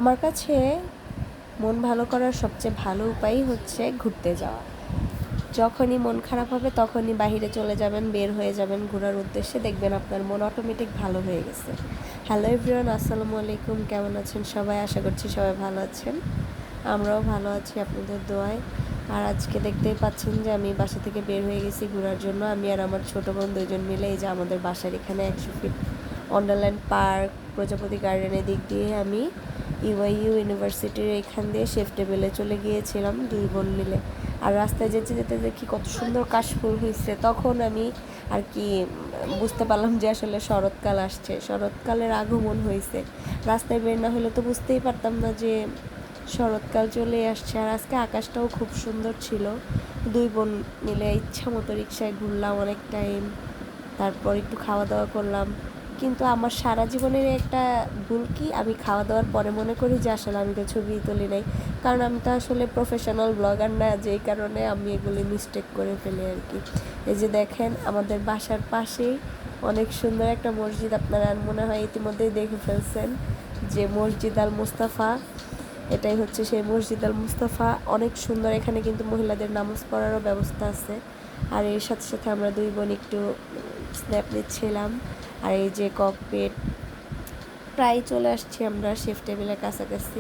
আমার কাছে মন ভালো করার সবচেয়ে ভালো উপায়ই হচ্ছে ঘুরতে যাওয়া। যখনই মন খারাপ হবে তখনই বাহিরে চলে যাবেন, বের হয়ে যাবেন ঘোরার উদ্দেশ্যে, দেখবেন আপনার মন অটোমেটিক ভালো হয়ে গেছে। হ্যালো এভরিওয়ান, আসসালামু আলাইকুম। কেমন আছেন সবাই? আশা করছি সবাই ভালো আছেন। আমরাও ভালো আছি আপনাদের দোয়ায়। আর আজকে দেখতেই পাচ্ছেন যে আমি বাসা থেকে বের হয়ে গেছি ঘোরার জন্য। আমি আর আমার ছোটো বোন দুজন মিলে এই যে আমাদের বাসার এখানে 100 ফিট ওয়ান্ডারল্যান্ড পার্ক, প্রজাপতি গার্ডেনের দিক দিয়ে আমি ইউআইইউ ইউনিভার্সিটির এখান দিয়ে শেফ টেবিলে চলে গিয়েছিলাম দুই বোন মিলে। আর রাস্তায় যেতে যেতে দেখি কত সুন্দর কাশফুল হয়েছে। তখন আমি আর কি বুঝতে পারলাম যে আসলে শরৎকাল আসছে, শরৎকালের আগমন হয়েছে। রাস্তায় বের না হলে তো বুঝতেই পারতাম না যে শরৎকাল চলে আসছে। আর আজকে আকাশটাও খুব সুন্দর ছিল। দুই বোন মিলে ইচ্ছা মতো রিক্সায় ঘুরলাম অনেক টাইম, তারপর একটু খাওয়া দাওয়া করলাম। কিন্তু আমার সারা জীবনের একটা ভুল কি, আমি খাওয়া দাওয়ার পরে মনে করি যে আসলে আমি তো ছবি তুলি নাই, কারণ আমি তো আসলে প্রফেশনাল ব্লগার না, যেই কারণে আমি এগুলি মিস্টেক করে ফেলি আর কি। এই যে দেখেন আমাদের বাসার পাশেই অনেক সুন্দর একটা মসজিদ, আপনারা মনে হয় ইতিমধ্যেই দেখে ফেলছেন যে মসজিদ আল মুস্তাফা। এটাই হচ্ছে সেই মসজিদ আল মুস্তাফা, অনেক সুন্দর। এখানে কিন্তু মহিলাদের নামাজ পড়ারও ব্যবস্থা আছে। আর এর সাথে সাথে আমরা দুই বোন একটু স্ন্যাপ নিচ্ছিলাম। আর এই যে ককপিট, প্রায় চলে আসছি আমরা শেফ টেবিলের কাছাকাছি।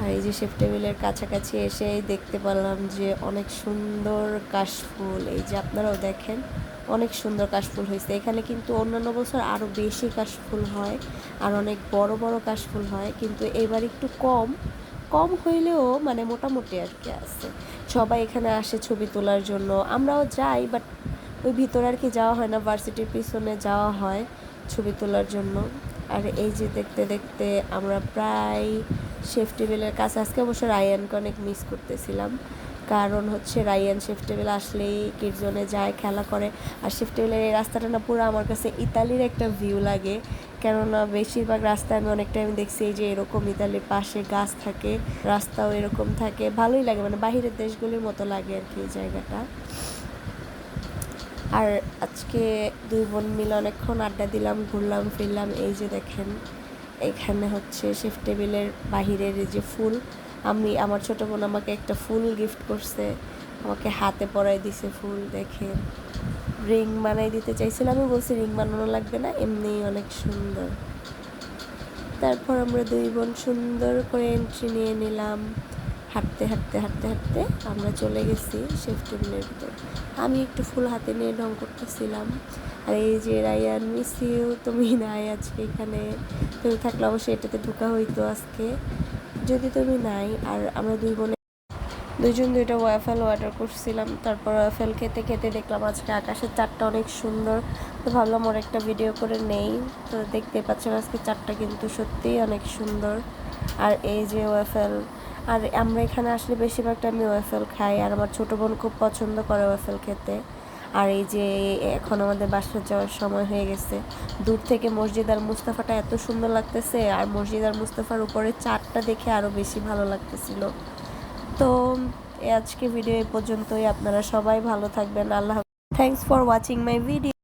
আর এই যে শেফ টেবিলের কাছাকাছি এসেই দেখতে পেলাম যে অনেক সুন্দর কাশফুল। এই যে আপনারাও দেখেন অনেক সুন্দর কাশফুল হয়েছে এখানে। কিন্তু অন্যান্য বছর আরও বেশি কাশফুল হয় আর অনেক বড় বড় কাশফুল হয়, কিন্তু এবার একটু কম কম হইলেও মানে মোটামুটি আর কি আছে। সবাই এখানে আসে ছবি তোলার জন্য, আমরাও যাই, বাট ওই ভিতরে আর কি যাওয়া হয় না, ভার্সিটির পিছনে যাওয়া হয় ছবি তোলার জন্য। আর এই যে দেখতে দেখতে আমরা প্রায় শেফ টেবিলের কাছে। আজকে অবশ্য রায়ানকে অনেক মিস করতেছিলাম, কারণ হচ্ছে রায়ান শেফ টেবিল আসলেই কিডজনে যায়, খেলা করে। আর শেফ টেবিলের এই রাস্তাটা না পুরো আমার কাছে ইতালির একটা ভিউ লাগে, কেননা বেশিরভাগ রাস্তায় আমি অনেক টাইম দেখছি যে এরকম ইতালির পাশে গাছ থাকে, রাস্তাও এরকম থাকে, ভালোই লাগে, মানে বাহিরের দেশগুলির মতো লাগে আর কি এই জায়গাটা। আর আজকে দুই বোন মিলে অনেকক্ষণ আড্ডা দিলাম, ঘুরলাম ফিরলাম। এই যে দেখেন এখানে হচ্ছে শেফ টেবিলের বাহিরের যে ফুল, আমার ছোটো বোন আমাকে একটা ফুল গিফট করছে, আমাকে হাতে পরাই দিছে ফুল। দেখেন রিং বানাই দিতে চাইছিলাম, আমি বলছি রিং বানানো লাগবে না, এমনি অনেক সুন্দর। তারপর আমরা দুই বোন সুন্দর করে এন্ট্রি নিয়ে নিলাম। হাঁটতে হাঁটতে হাঁটতে হাঁটতে আমরা চলে গেছি শেফ টেবিলের ভিতর। আমি একটু ফুল হাতে নিয়ে ঢং করতেছিলাম। আর এই যে রায়ান, মিস ইউ, তুমি নাই আজকে এখানে, তুমি থাকলে অবশ্যই এটাতে ঢোকা হইতো আজকে, যদি তুমি নাই। আর আমরা দুইজন দুইটা ওয়াফেল অর্ডার করছিলাম। তারপর ওয়াফেল খেতে খেতে দেখলাম আজকে আকাশের চাঁদটা অনেক সুন্দর, তো ভাবলাম ওর একটা ভিডিও করে নেই। তো দেখতে পাচ্ছেন আজকে চাঁদটা কিন্তু সত্যিই অনেক সুন্দর। আর এই যে ওয়াফেল, আর আমরা এখানে আসলে বেশিরভাগটা আমি ওয়াফেল খাই, আর আমার ছোটো বোন খুব পছন্দ করে ওয়াফেল খেতে। আর এই যে এখন আমাদের বাসায় যাওয়ার সময় হয়ে গেছে। দূর থেকে মসজিদ আল মুস্তাফাটা এত সুন্দর লাগতেছে, আর মসজিদ আল মুস্তাফার উপরে চাঁদটা দেখে আরও বেশি ভালো লাগতেছিল। তো আজকে ভিডিও এই পর্যন্তই। আপনারা সবাই ভালো থাকবেন। Allah, thanks for watching my video.